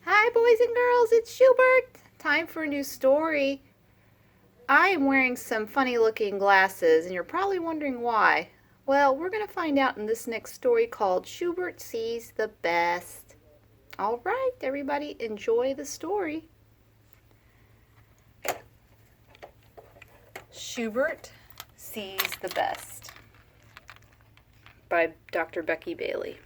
Hi, boys and girls, it's Schubert. Time for a new story. I am wearing some funny looking glasses, and you're probably wondering why. Well, we're going to find out in this next story called Schubert Sees the Best. All right, everybody, enjoy the story. Schubert Sees the Best by Dr. Becky Bailey.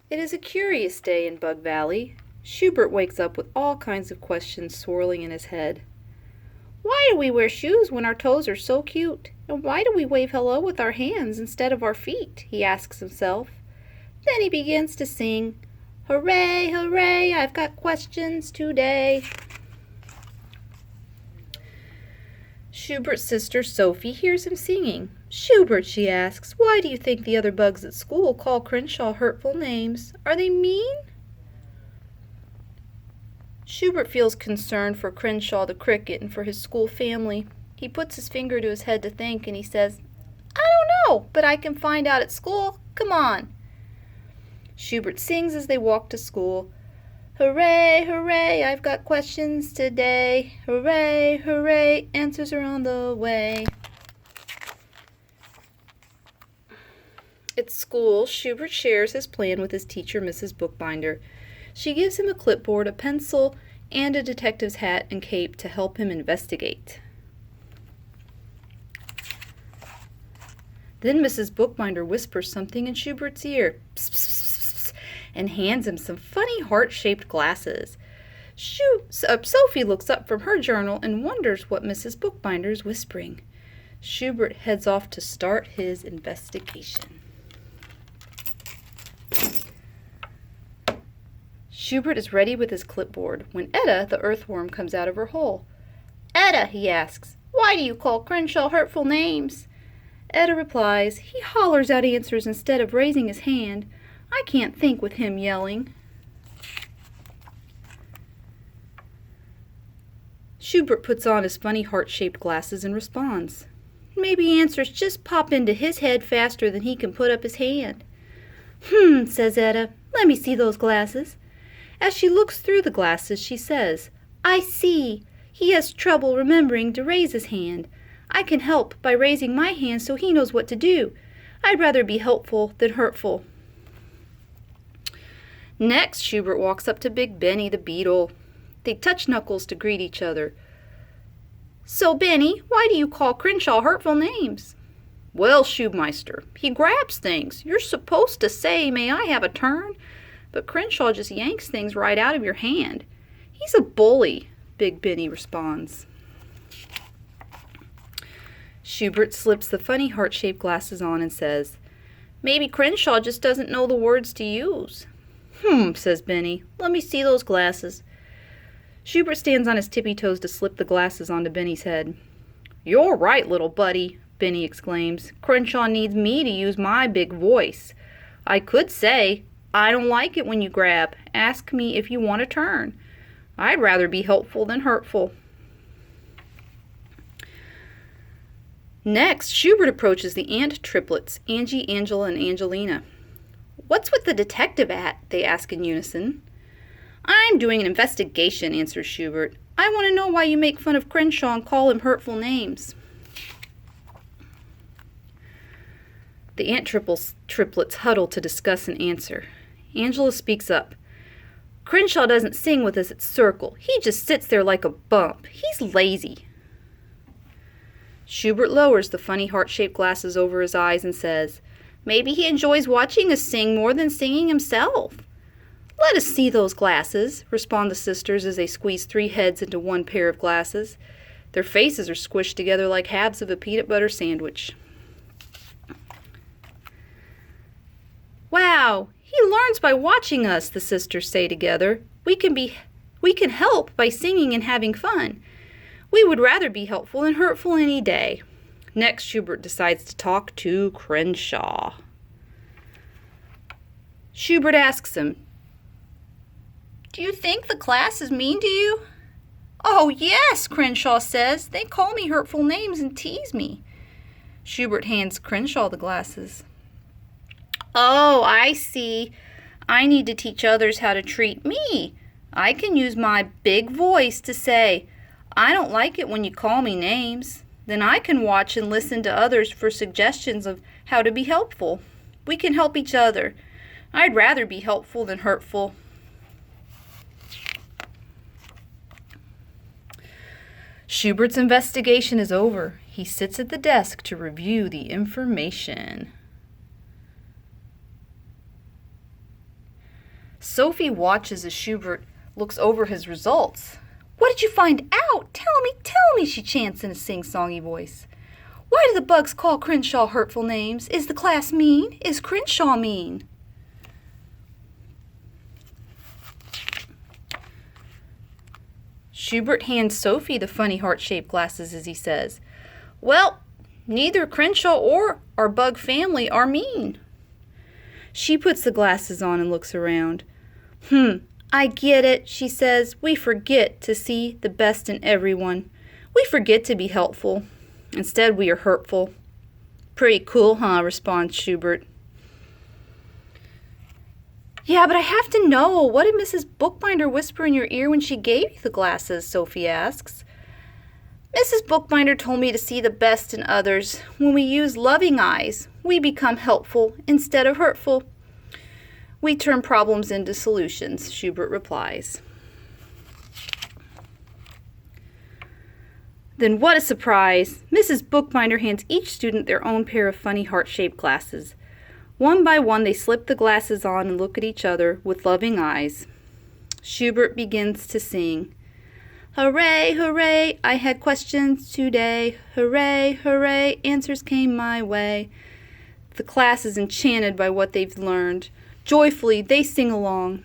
It is a curious day in Bug Valley. Schubert wakes up with all kinds of questions swirling in his head. Why do we wear shoes when our toes are so cute? And why do we wave hello with our hands instead of our feet? He asks himself. Then he begins to sing, Hooray, hooray, I've got questions today. Schubert's sister Sophie hears him singing. Schubert, she asks, why do you think the other bugs at school call Crenshaw hurtful names? Are they mean? Schubert feels concerned for Crenshaw the cricket and for his school family. He puts his finger to his head to think, and he says, I don't know, but I can find out at school. Come on. Schubert sings as they walk to school. Hooray, hooray, I've got questions today. Hooray, hooray, answers are on the way. At school, Schubert shares his plan with his teacher, Mrs. Bookbinder. She gives him a clipboard, a pencil, and a detective's hat and cape to help him investigate. Then Mrs. Bookbinder whispers something in Schubert's ear. Psst, psst, psst, psst, and hands him some funny heart-shaped glasses. Sophie looks up from her journal and wonders what Mrs. Bookbinder is whispering. Schubert heads off to start his investigation. Schubert is ready with his clipboard when Etta, the earthworm, comes out of her hole. Etta, he asks, why do you call Crenshaw hurtful names? Etta replies, he hollers out answers instead of raising his hand. I can't think with him yelling. Schubert puts on his funny heart-shaped glasses and responds. Maybe answers just pop into his head faster than he can put up his hand. Says Etta, let me see those glasses. As she looks through the glasses, she says, I see. He has trouble remembering to raise his hand. I can help by raising my hand so he knows what to do. I'd rather be helpful than hurtful. Next, Schubert walks up to Big Benny the beetle. They touch knuckles to greet each other. So, Benny, why do you call Crenshaw hurtful names? Well, Schubmeister, he grabs things. You're supposed to say, may I have a turn? But Crenshaw just yanks things right out of your hand. He's a bully, Big Benny responds. Schubert slips the funny heart-shaped glasses on and says, maybe Crenshaw just doesn't know the words to use. Says Benny. Let me see those glasses. Schubert stands on his tippy toes to slip the glasses onto Benny's head. You're right, little buddy, Benny exclaims. Crenshaw needs me to use my big voice. I could say, I don't like it when you grab. Ask me if you want a turn. I'd rather be helpful than hurtful. Next, Schubert approaches the ant triplets, Angie, Angela, and Angelina. What's with the detective at? They ask in unison. I'm doing an investigation, answers Schubert. I want to know why you make fun of Crenshaw and call him hurtful names. The ant triplets huddle to discuss an answer. Angela speaks up. Crenshaw doesn't sing with us at circle. He just sits there like a bump. He's lazy. Schubert lowers the funny heart-shaped glasses over his eyes and says, maybe he enjoys watching us sing more than singing himself. Let us see those glasses, respond the sisters as they squeeze 3 heads into one pair of glasses. Their faces are squished together like halves of a peanut butter sandwich. Wow, he learns by watching us, the sisters say together. We can help by singing and having fun. We would rather be helpful than hurtful any day. Next, Schubert decides to talk to Crenshaw. Schubert asks him, do you think the class is mean to you? Oh, yes, Crenshaw says. They call me hurtful names and tease me. Schubert hands Crenshaw the glasses. Oh, I see. I need to teach others how to treat me. I can use my big voice to say, I don't like it when you call me names. Then I can watch and listen to others for suggestions of how to be helpful. We can help each other. I'd rather be helpful than hurtful. Schubert's investigation is over. He sits at the desk to review the information. Sophie watches as Schubert looks over his results. What did you find out? Tell me, she chants in a sing-songy voice. Why do the bugs call Crenshaw hurtful names? Is the class mean? Is Crenshaw mean? Schubert hands Sophie the funny heart-shaped glasses as he says, Well, neither Crenshaw or our bug family are mean. She puts the glasses on and looks around. I get it, she says. We forget to see the best in everyone. We forget to be helpful. Instead, we are hurtful. Pretty cool, huh? Responds Schubert. Yeah, but I have to know, what did Mrs. Bookbinder whisper in your ear when she gave you the glasses? Sophie asks. Mrs. Bookbinder told me to see the best in others. When we use loving eyes, we become helpful instead of hurtful. We turn problems into solutions, Schubert replies. Then what a surprise! Mrs. Bookbinder hands each student their own pair of funny heart-shaped glasses. One by one, they slip the glasses on and look at each other with loving eyes. Schubert begins to sing. Hooray, hooray, I had questions today. Hooray, hooray, answers came my way. The class is enchanted by what they've learned. Joyfully, they sing along.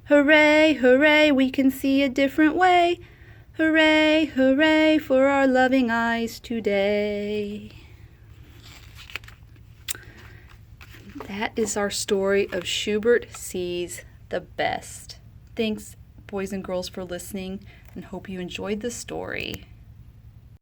Hooray, hooray, we can see a different way. Hooray, hooray, for our loving eyes today. That is our story of Schubert Sees the Best. Thanks, boys and girls, for listening, and hope you enjoyed the story.